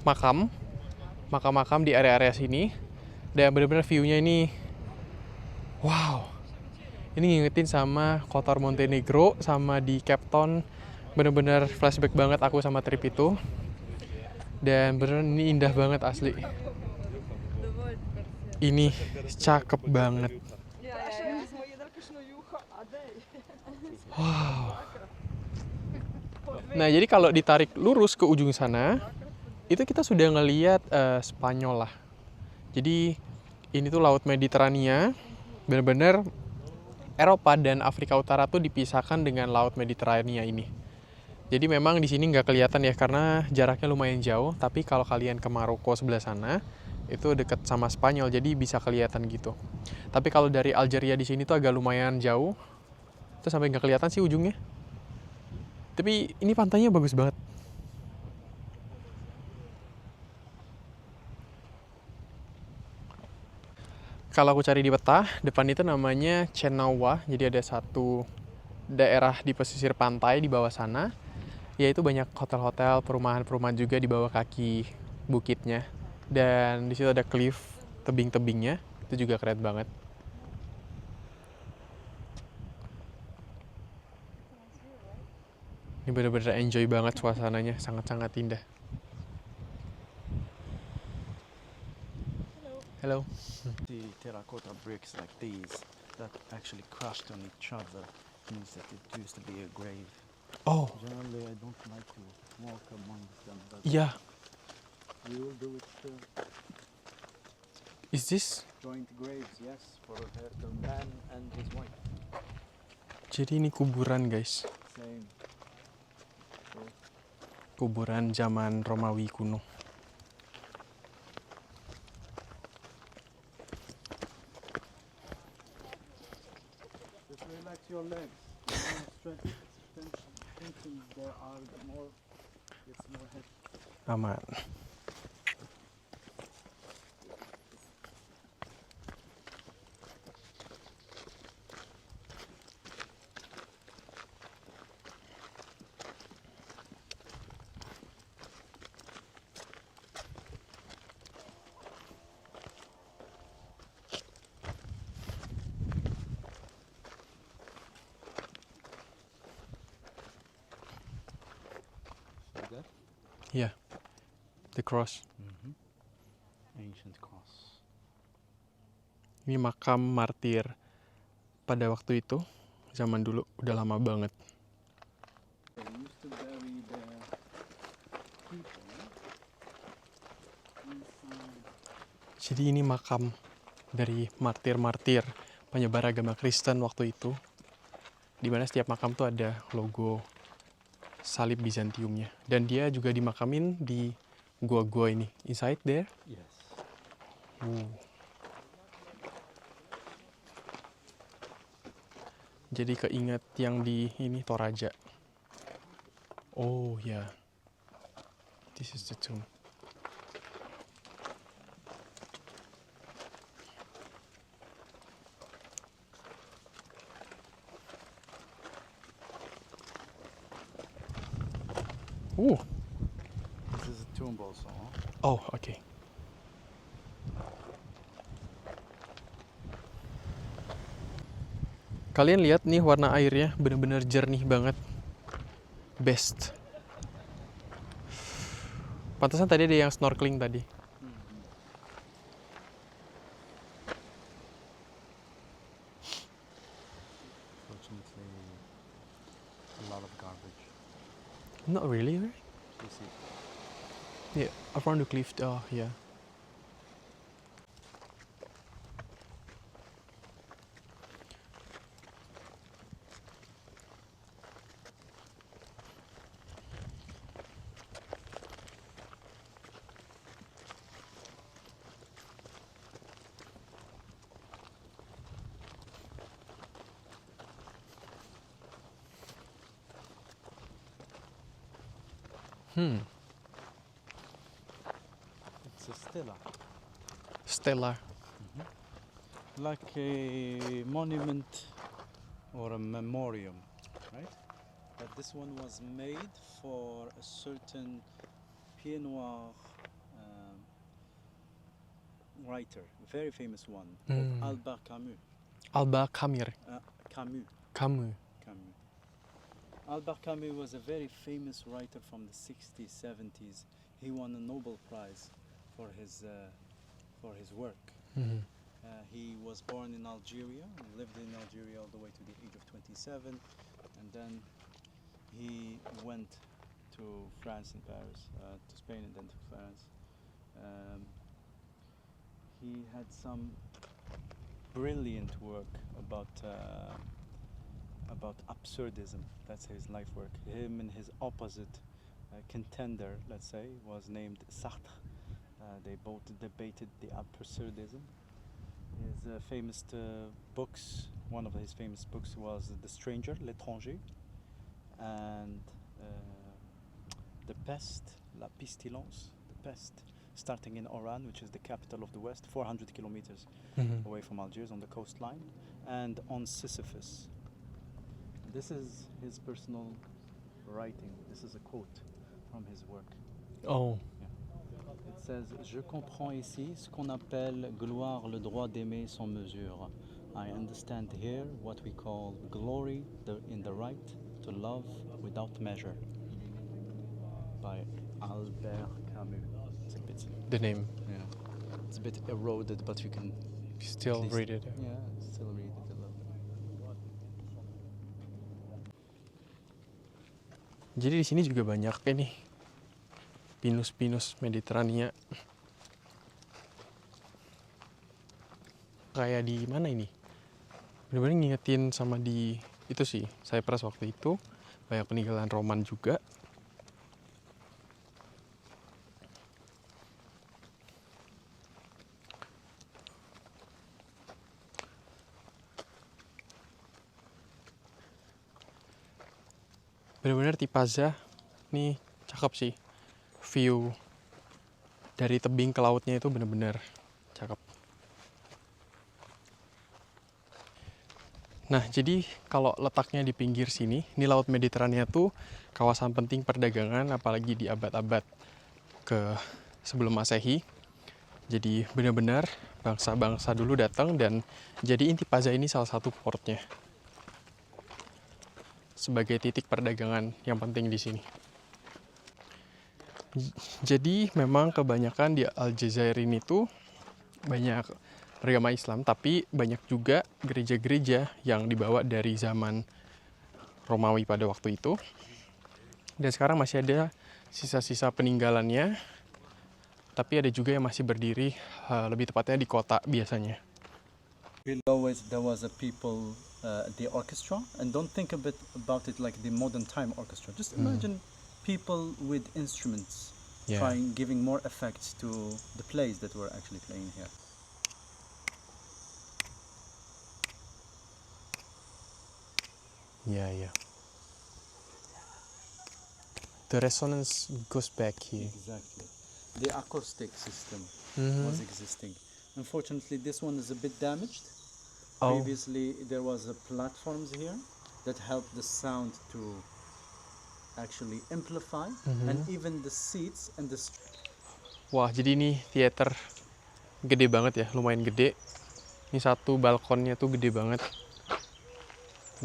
makam-makam di area-area sini. Dan benar-benar view-nya ini wow. Ini ngingetin sama Kotor Montenegro sama di Cape Town. Bener-bener flashback banget aku sama trip itu. Dan beneran ini indah banget asli. Ini cakep banget. Wow. Nah jadi kalau ditarik lurus ke ujung sana, itu kita sudah ngeliat Spanyol lah. Jadi ini tuh Laut Mediterania, bener-bener Eropa dan Afrika Utara tuh dipisahkan dengan Laut Mediterania ini. Jadi memang di sini nggak kelihatan ya karena jaraknya lumayan jauh. Tapi kalau kalian ke Maroko sebelah sana, itu deket sama Spanyol, jadi bisa kelihatan gitu. Tapi kalau dari Algeria di sini tuh agak lumayan jauh, itu sampai nggak kelihatan sih ujungnya. Tapi ini pantainya bagus banget. Kalau aku cari di peta, depan itu namanya Cenawa. Jadi ada satu daerah di pesisir pantai di bawah sana. Yaitu banyak hotel-hotel, perumahan-perumahan juga di bawah kaki bukitnya. Dan di situ ada cliff tebing-tebingnya. Itu juga keren banget. Ini bener-bener enjoy banget suasananya, sangat-sangat indah. Hello. The terracotta bricks like these that actually crushed on each other means that it used to be a grave. Oh, Generally, I don't like to walk amongst them, but iya. we will do it still. Is this? Joint graves, yes, for the man and his wife. Jadi ini kuburan, guys. Same. Kuburan zaman Romawi kuno. Just relax your legs. Tensions there are more. It's more heavy. Aman. Yeah, the cross. Ancient cross. Ini makam martir pada waktu itu, zaman dulu, udah lama banget. They used to bury the people inside. Jadi ini makam dari martir-martir penyebar agama Kristen waktu itu, di mana setiap makam tuh ada logo salib Bizantiumnya. Dan dia juga dimakamin di gua-gua ini. Inside there. Yes. Jadi keinget yang di ini Toraja. Oh ya, yeah. This is the tomb. This is a tomb also. Oh, oke. Kalian lihat nih warna airnya bener-bener jernih banget. Best. Pantesan tadi ada yang snorkeling tadi. Fortunately, a lot of garbage. Not really, right? You see. Yeah, around the cliff. Oh, yeah. It's a stela. Stella. Like a monument or a memoriam, right? But this one was made for a certain Pied Noir writer, a very famous one, of Albert Camus. Alba Camus. Camus. Camus. Camus. Albert Camus was a very famous writer from the 60s, 70s. He won a Nobel Prize for his work. He was born in Algeria, lived in Algeria all the way to the age of 27, and then he went to France and Paris, to Spain and then to France. He had some brilliant work about absurdism. That's his life work. Him and his opposite contender, let's say, was named Sartre. They both debated the absurdism. His famous books, one of his famous books was The Stranger, L'étranger, and The Peste, La Pestilence, The Peste, starting in Oran, which is the capital of the West, 400 kilometers away from Algiers on the coastline, and on Sisyphus. This is his personal writing. This is a quote from his work. Oh. It says, Je comprends ici ce qu'on appelle gloire le droit d'aimer sans mesure. I understand here what we call glory in the right to love without measure. By Albert Camus. It's a bit, The name. yeah, it's a bit eroded, but you can Still least- read it. yeah, still read it a little. Jadi di sini juga banyak ini pinus-pinus Mediterania. Kayak di mana ini? Bener-bener ngingetin sama di itu sih, Cyprus waktu itu. Banyak peninggalan Roman juga. Bener-bener Tipaza nih cakep sih. View dari tebing ke lautnya itu bener-bener cakep. Nah, jadi kalau letaknya di pinggir sini, ini Laut Mediterania tuh kawasan penting perdagangan, apalagi di abad-abad ke sebelum Masehi. Jadi benar-benar bangsa-bangsa dulu datang dan jadi Intipaza ini salah satu portnya. Sebagai titik perdagangan yang penting di sini. Jadi memang kebanyakan di Aljazair ini tuh banyak beragama Islam, tapi banyak juga gereja-gereja yang dibawa dari zaman Romawi pada waktu itu. Dan sekarang masih ada sisa-sisa peninggalannya, tapi ada juga yang masih berdiri lebih tepatnya di kota biasanya. Below it, there was a people, the orchestra, and don't think about it like the modern time orchestra. Just imagine people with instruments Yeah. giving more effects to the plays that we're actually playing here. Yeah. The resonance goes back here. Exactly. The acoustic system Mhm. was existing. Unfortunately, this one is a bit damaged. Oh. Previously, there was a platforms here that helped the sound to actually amplify, and even the seats and the Wah, jadi ini theater gede banget ya, lumayan gede. Ini satu balkonnya tuh gede banget.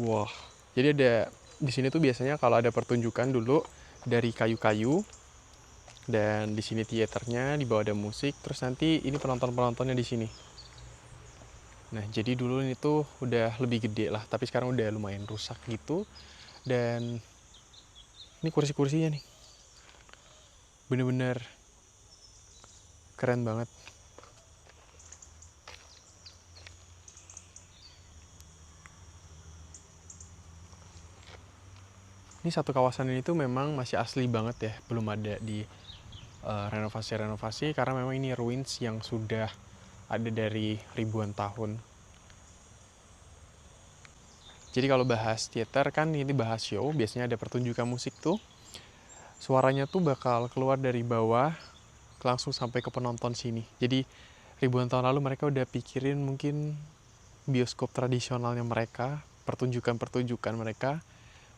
Wah, jadi ada di sini tuh biasanya kalau ada pertunjukan dulu dari kayu-kayu, dan di sini teaternya, di bawah ada musik, terus nanti ini penonton-penontonnya di sini. Nah, jadi dulu ini tuh udah lebih gede lah, tapi sekarang udah lumayan rusak gitu. Dan ini kursi-kursinya nih, bener-bener keren banget. Ini satu kawasan ini tuh memang masih asli banget ya, belum ada di renovasi-renovasi, karena memang ini ruins yang sudah ada dari ribuan tahun. Jadi kalau bahas teater kan ini bahas show, biasanya ada pertunjukan musik tuh. Suaranya tuh bakal keluar dari bawah langsung sampai ke penonton sini. Jadi ribuan tahun lalu mereka udah pikirin mungkin bioskop tradisionalnya mereka, pertunjukan-pertunjukan mereka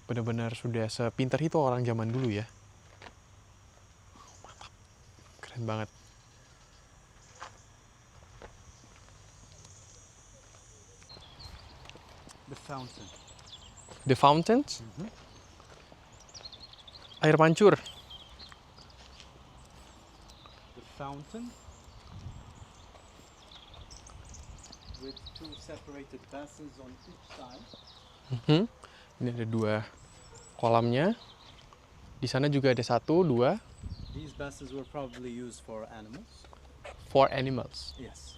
benar-benar sudah sepintar itu orang zaman dulu ya. Mantap. Keren banget. the fountain. The fountains? Air mancur. The fountain with two separated basins on each side. Ini ada dua kolamnya. Di sana juga ada satu, dua. These basins were probably used for animals. For animals. Yes.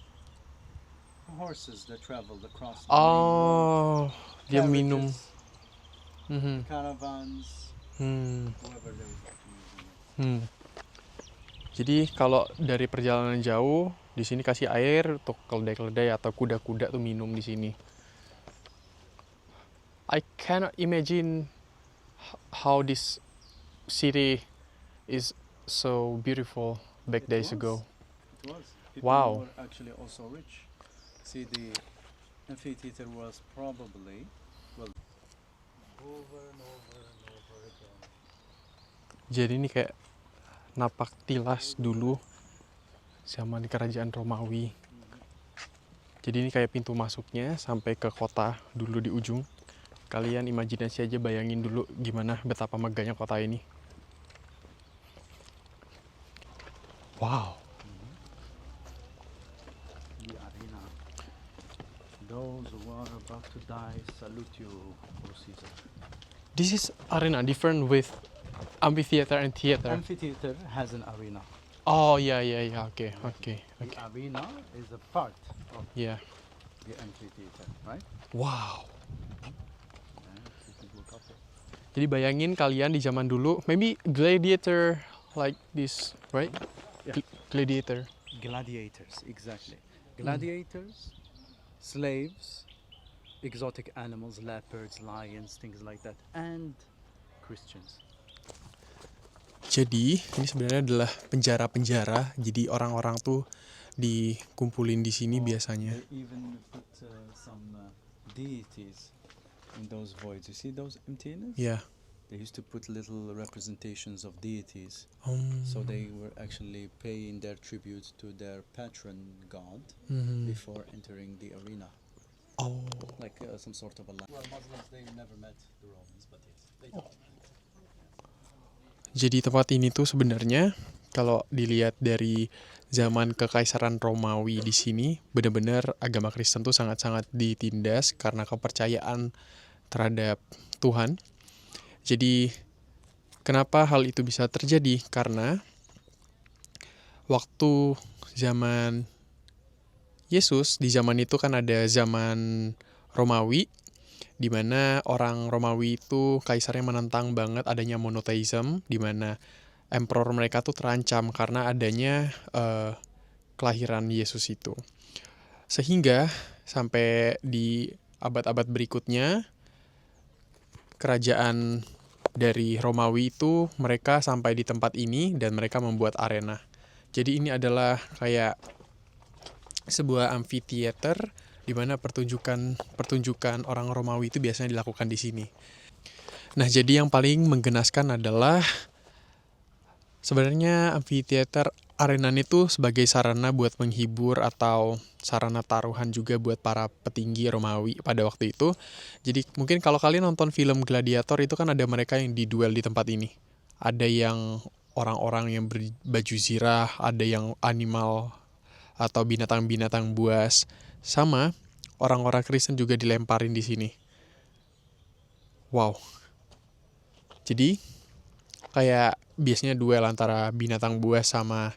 Horses that traveled across the Oh, dia main road. minum. Carriages, caravans, whoever they were using it. Jadi kalau dari perjalanan jauh, di sini kasih air untuk keledai-keledai atau kuda-kuda tuh minum di sini. I cannot imagine how this city is so beautiful back It days was. ago. It was. People Wow. were actually also rich. See, the amphitheater was probably, well, over and over and over again. Jadi ini kayak napak tilas dulu zaman kerajaan Romawi. Jadi ini kayak pintu masuknya sampai ke kota dulu di ujung. Kalian imajinasi aja, bayangin dulu gimana betapa megahnya kota ini. Wow. The arena. Those who are about to die salute you, O Caesar. This is arena different with amphitheater and theater. Amphitheater has an arena. Oh yeah, okay. The arena is a part of Yeah. the amphitheater, right? Wow. And you can look up it. Jadi bayangin kalian di zaman dulu, maybe gladiator like this, right? Yeah. Gladiator. Gladiators, exactly. Gladiators, slaves, exotic animals, leopards, lions, things like that, and Christians. Jadi ini sebenarnya adalah penjara-penjara. Jadi orang-orang tuh dikumpulin di sini biasanya. They even put some deities in those voids. You see those emptiness? Yeah. They used to put little representations of deities. So they were actually paying their tribute to their patron god before entering the arena. Oh. Like some sort of a Well, Muslims, they never met the Romans, but yes, they don't. Jadi tempat ini tuh sebenarnya kalau dilihat dari zaman Kekaisaran Romawi di sini, benar-benar agama Kristen tuh sangat-sangat ditindas karena kepercayaan terhadap Tuhan. Jadi kenapa hal itu bisa terjadi? Karena waktu zaman Yesus, di zaman itu kan ada zaman Romawi, di mana orang Romawi itu kaisarnya menentang banget adanya monotheism, di mana emperor mereka tuh terancam karena adanya kelahiran Yesus itu. Sehingga sampai di abad-abad berikutnya, kerajaan dari Romawi itu mereka sampai di tempat ini dan mereka membuat arena. Jadi ini adalah kayak sebuah amphitheater di mana pertunjukan orang Romawi itu biasanya dilakukan di sini. Nah, jadi yang paling menggenaskan adalah sebenarnya amphitheater arena itu sebagai sarana buat menghibur atau sarana taruhan juga buat para petinggi Romawi pada waktu itu. Jadi mungkin kalau kalian nonton film Gladiator itu kan ada mereka yang diduel di tempat ini. Ada yang orang-orang yang berbaju zirah, ada yang animal atau binatang-binatang buas, sama orang-orang Kristen juga dilemparin di sini. Wow. Jadi kayak biasanya duel antara binatang buas sama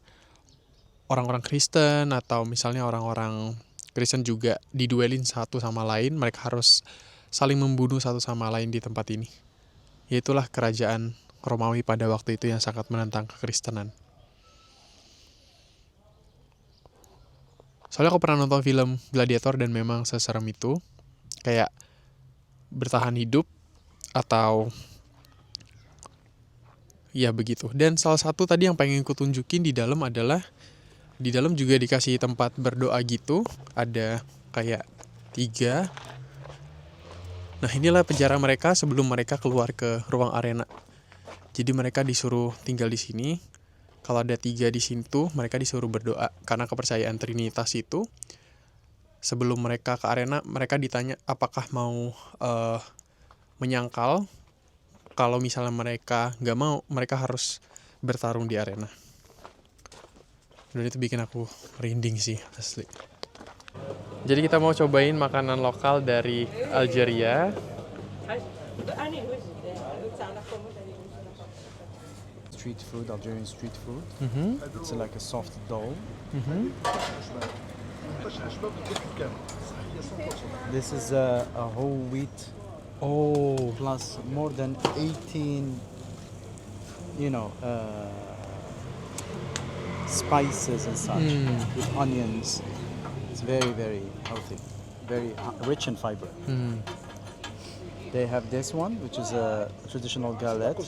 orang-orang Kristen, atau misalnya orang-orang Kristen juga diduelin satu sama lain, mereka harus saling membunuh satu sama lain di tempat ini. Yaitulah kerajaan Romawi pada waktu itu yang sangat menentang kekristenan. Soalnya aku pernah nonton film Gladiator dan memang seserem itu. Kayak bertahan hidup atau ya begitu. Dan salah satu tadi yang pengen ku tunjukin di dalam adalah di dalam juga dikasih tempat berdoa gitu. Ada kayak 3. Nah, inilah penjara mereka sebelum mereka keluar ke ruang arena. Jadi mereka disuruh tinggal di sini. Kalau ada 3 di sini tuh, mereka disuruh berdoa. Karena kepercayaan Trinitas itu, sebelum mereka ke arena, mereka ditanya apakah mau menyangkal. Kalau misalnya mereka nggak mau, mereka harus bertarung di arena. Dan itu bikin aku merinding sih, asli. Jadi kita mau cobain makanan lokal dari Algeria. Street food, Algerian street food. It's like a soft dough. This is a whole wheat Oh, plus more than 18, spices and such with onions. It's very, very healthy, very rich in fiber. They have this one, which is a traditional galette.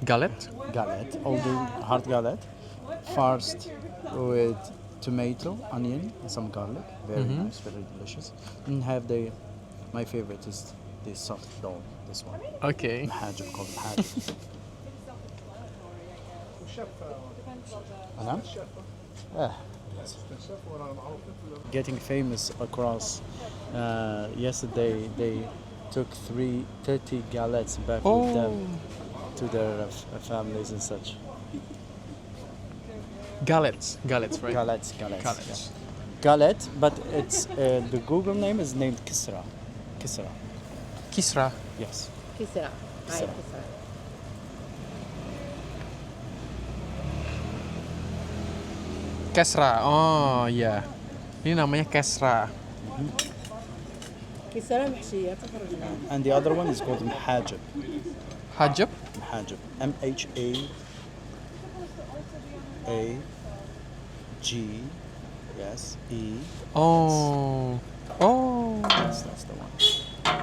galette? Galette, older hard galette, farced with tomato, onion, and some garlic. Very nice, very delicious. And have my favorite is the soft dough. This one, Oke. mahajib, called mahajib. أنا؟ Getting famous across. Yesterday they took 30 galettes back with them to their families and such. Galettes, right? Galettes. Galettes. Yeah. Galette, but it's the Google name is named Kisra. Kisra. Yes. Kisra. Kisra. Kisra. Kesra. Oh, iya. Ini namanya Kesra. Kisra محشية تخرج. And the other one is called mahajib. Hajab? Mahajib. MHAAG. Yes. E. Oh. That's the one.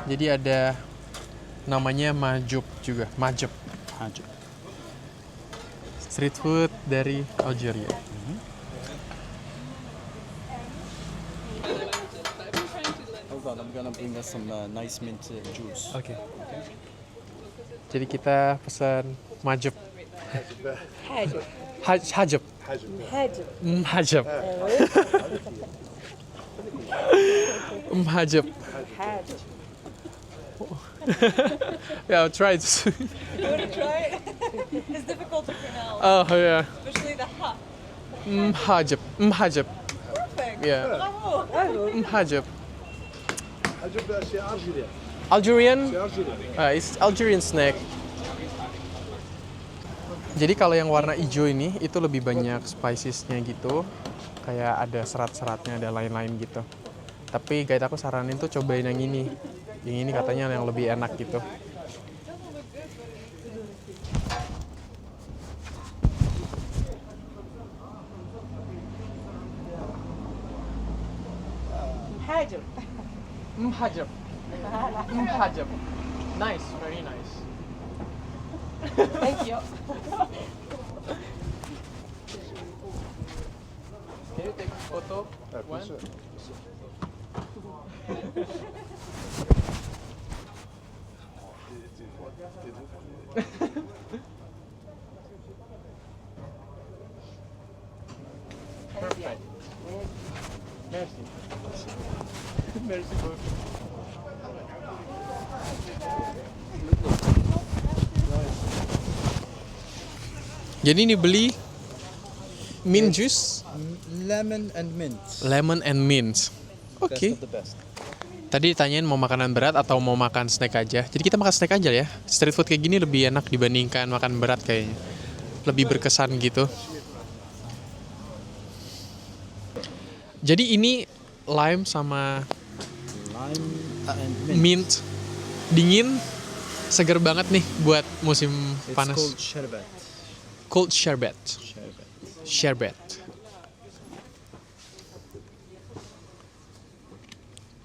Jadi ada namanya Majub juga. Majub. Mahajib. Street food dari Algeria. Hold on, I'm gonna bring us some nice mint juice. Oke. Jadi kita pesan Majub. حاجب. Hajab. حاجب. Hajab. Hajab. حاجب. Yeah, I'll try it. You want to try it? It's difficult Oh yeah. Especially the ha. Mhajab. Mhajab. Perfect. Yeah. Bravo. Mhajab. عجب شيء أرجليا Algerian? أرجليا It's Algerian snack. Jadi kalau yang warna hijau ini itu lebih banyak spicesnya gitu. Kayak ada serat-seratnya, ada lain-lain gitu. Tapi guide aku saranin tuh cobain yang ini. Yang ini katanya yang lebih enak gitu. Hajab. Mhajab. Mhajab. Nice, very nice. Thank you. Can you take a photo? One? Perfect. Merci. Merci beaucoup. Jadi ini beli mint juice, Lemon and mint. lemon and mint. Oke. Best of the best. Tadi ditanyain mau makanan berat atau mau makan snack aja. Jadi kita makan snack aja ya. Street food kayak gini lebih enak dibandingkan makan berat kayaknya. Lebih berkesan gitu. Jadi ini lime sama Lime and mint. mint dingin, seger banget nih buat musim It's panas. called sherbet. Cold sherbet. Sherbet. Sherbet.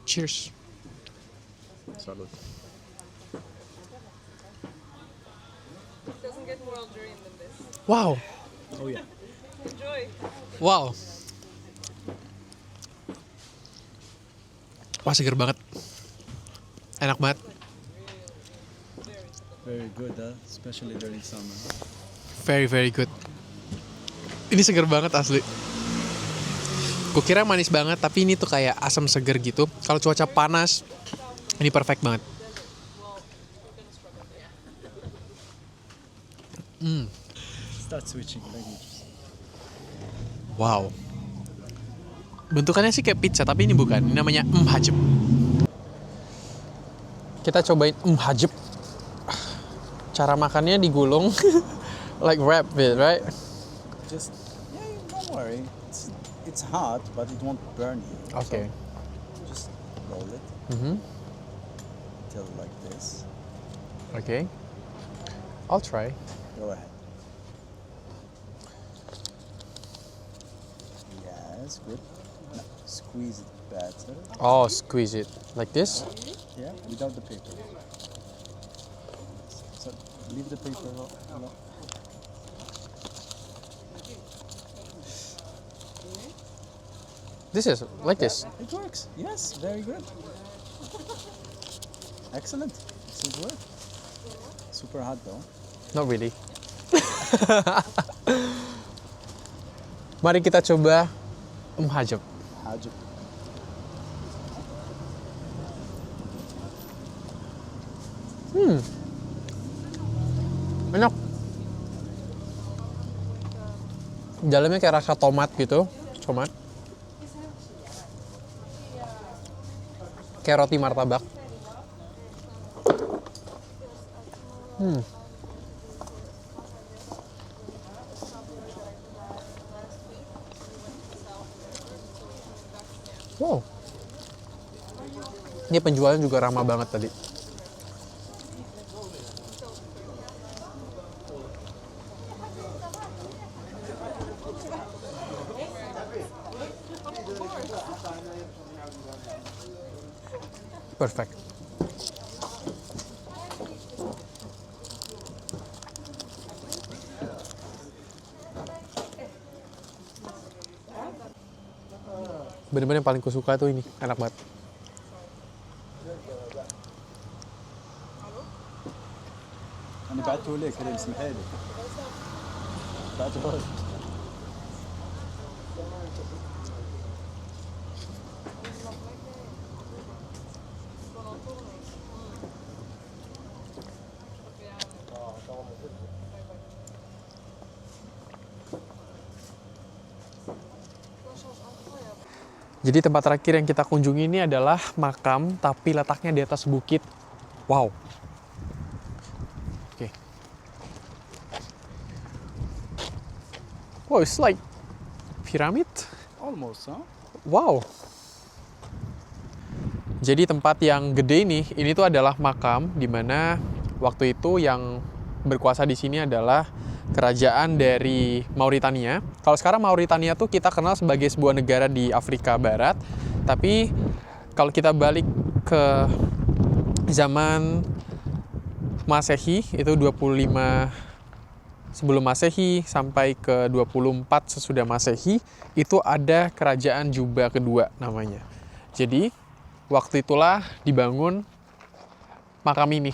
Cheers. Salud. Doesn't get more Algerian than this. Wow. Oh yeah. Enjoy. Wow. Wah, seger banget. Enak banget. Very good, especially during summer. Very, very good. Ini seger banget asli. Kukira manis banget, tapi ini tuh kayak asam seger gitu. Kalau cuaca panas, ini perfect banget. Start switching languages. Wow. Bentukannya sih kayak pizza, tapi ini bukan. Ini namanya mhajab. Kita cobain mhajab. Cara makannya digulung. Like wrap it, right? Just don't worry. It's hot, but it won't burn you. Okay. So just roll it Mhm. till like this. Okay. I'll try. Go ahead. Yes, good. Now, squeeze it better. Oh, squeeze it like this. Yeah, without the paper. So leave the paper alone. This is like this. It works. Yes, very good. Excellent. Excellent work. Super hot though. Not really. Mari kita coba mhajab. Hajib. Enak. Dalamnya kayak rasa tomat gitu, tomat. Kayak roti martabak. Wow. Ini penjualnya juga ramah banget tadi. Perfect. Bener-bener yang paling kusuka tuh ini, enak banget. أنا بعته لك كده اسمحي لي. بعته لك. Jadi tempat terakhir yang kita kunjungi ini adalah makam, tapi letaknya di atas bukit. Wow. Oke. Wow, it's like pyramid. Almost, huh? Wow. Jadi tempat yang gede ini tuh adalah makam, di mana waktu itu yang berkuasa di sini adalah kerajaan dari Mauritania. Kalau sekarang Mauritania tuh kita kenal sebagai sebuah negara di Afrika Barat. Tapi kalau kita balik ke zaman Masehi, itu 25 sebelum Masehi sampai ke 24 sesudah Masehi, itu ada kerajaan Juba kedua namanya. Jadi waktu itulah dibangun makam ini.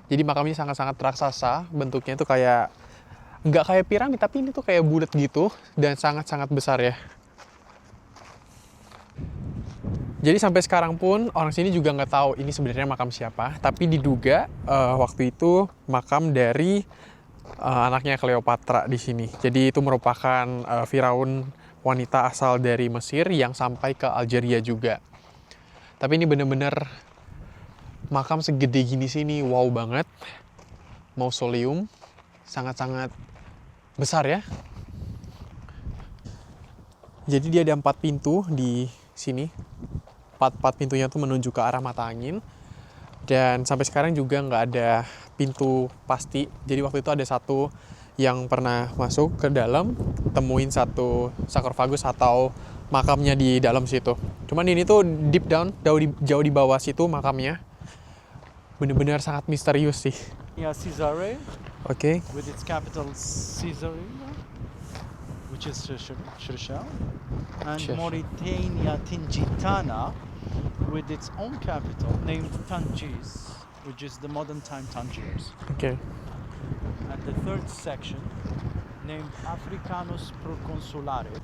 Jadi makam ini sangat-sangat raksasa, bentuknya itu kayak nggak kayak piramid, tapi ini tuh kayak bulat gitu dan sangat-sangat besar ya. Jadi sampai sekarang pun orang sini juga nggak tahu ini sebenarnya makam siapa, tapi diduga waktu itu makam dari anaknya Cleopatra di sini. Jadi itu merupakan Firaun wanita asal dari Mesir yang sampai ke Algeria juga. Tapi ini bener-bener makam segede gini sini, wow banget. Mausoleum sangat-sangat besar ya. Jadi dia ada 4 pintu di sini. 4 pintunya tuh menuju ke arah mata angin. Dan sampai sekarang juga nggak ada pintu pasti. Jadi waktu itu ada satu yang pernah masuk ke dalam, temuin satu sarkofagus atau makamnya di dalam situ. Cuman ini tuh deep down, jauh di bawah situ makamnya. Bener-bener sangat misterius sih. Yeah, Caesarea, Oke. with its capital Caesarea, which is Shershel, and Shershel. Mauritania Tingitana, with its own capital named Tangiers, which is the modern time Tangiers. Oke. And the third section named Africanus Proconsulare.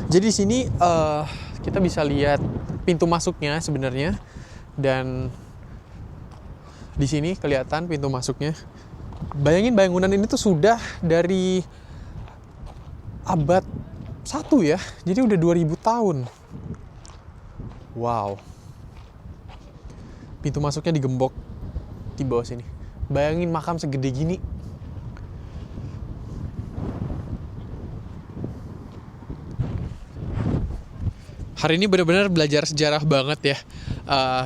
Jadi di sini kita bisa lihat pintu masuknya sebenarnya, dan di sini kelihatan pintu masuknya. Bayangin bangunan ini tuh sudah dari abad 1 ya. Jadi udah 2000 tahun. Wow. Pintu masuknya digembok di bawah sini. Bayangin makam segede gini. Hari ini benar-benar belajar sejarah banget ya.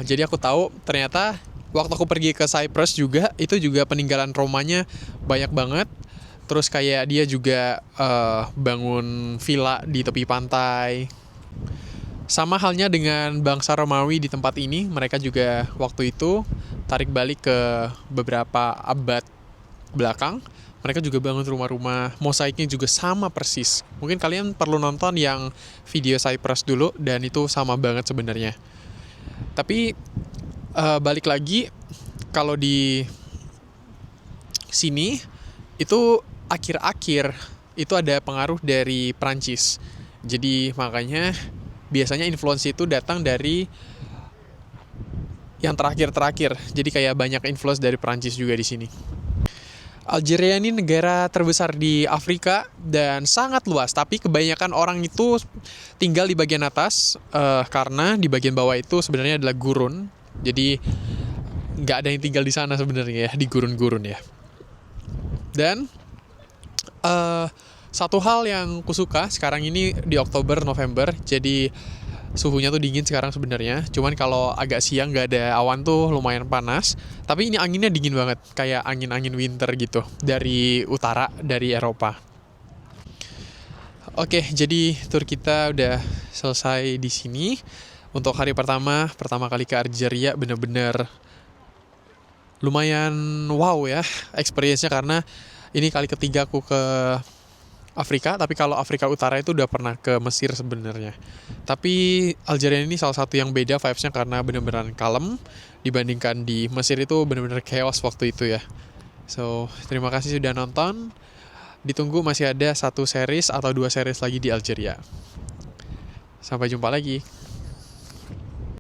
Jadi aku tahu ternyata waktu aku pergi ke Cyprus juga, itu juga peninggalan Romanya banyak banget. Terus kayak dia juga bangun villa di tepi pantai. Sama halnya dengan bangsa Romawi di tempat ini, mereka juga waktu itu tarik balik ke beberapa abad belakang. Mereka juga bangun rumah-rumah, mosaiknya juga sama persis. Mungkin kalian perlu nonton yang video Cyprus dulu, dan itu sama banget sebenarnya. Tapi balik lagi, kalau di sini itu akhir-akhir itu ada pengaruh dari Prancis. Jadi makanya biasanya influence itu datang dari yang terakhir-terakhir. Jadi kayak banyak influence dari Prancis juga di sini. Algeria ini negara terbesar di Afrika dan sangat luas, tapi kebanyakan orang itu tinggal di bagian atas karena di bagian bawah itu sebenarnya adalah gurun. Jadi nggak ada yang tinggal di sana sebenarnya ya, di gurun-gurun ya. Dan satu hal yang kusuka sekarang ini di Oktober, November, jadi suhunya tuh dingin sekarang sebenarnya. Cuman kalau agak siang nggak ada awan tuh lumayan panas. Tapi ini anginnya dingin banget, kayak angin-angin winter gitu dari utara, dari Eropa. Oke, jadi tour kita udah selesai di sini. Untuk hari pertama kali ke Algeria, bener-bener lumayan wow ya experience-nya, karena ini kali ketiga aku ke Afrika. Tapi kalau Afrika Utara itu udah pernah ke Mesir sebenarnya. Tapi Algeria ini salah satu yang beda vibes-nya karena bener-bener kalem dibandingkan di Mesir itu bener-bener chaos waktu itu ya. So, terima kasih sudah nonton. Ditunggu masih ada 1 series atau 2 series lagi di Algeria. Sampai jumpa lagi.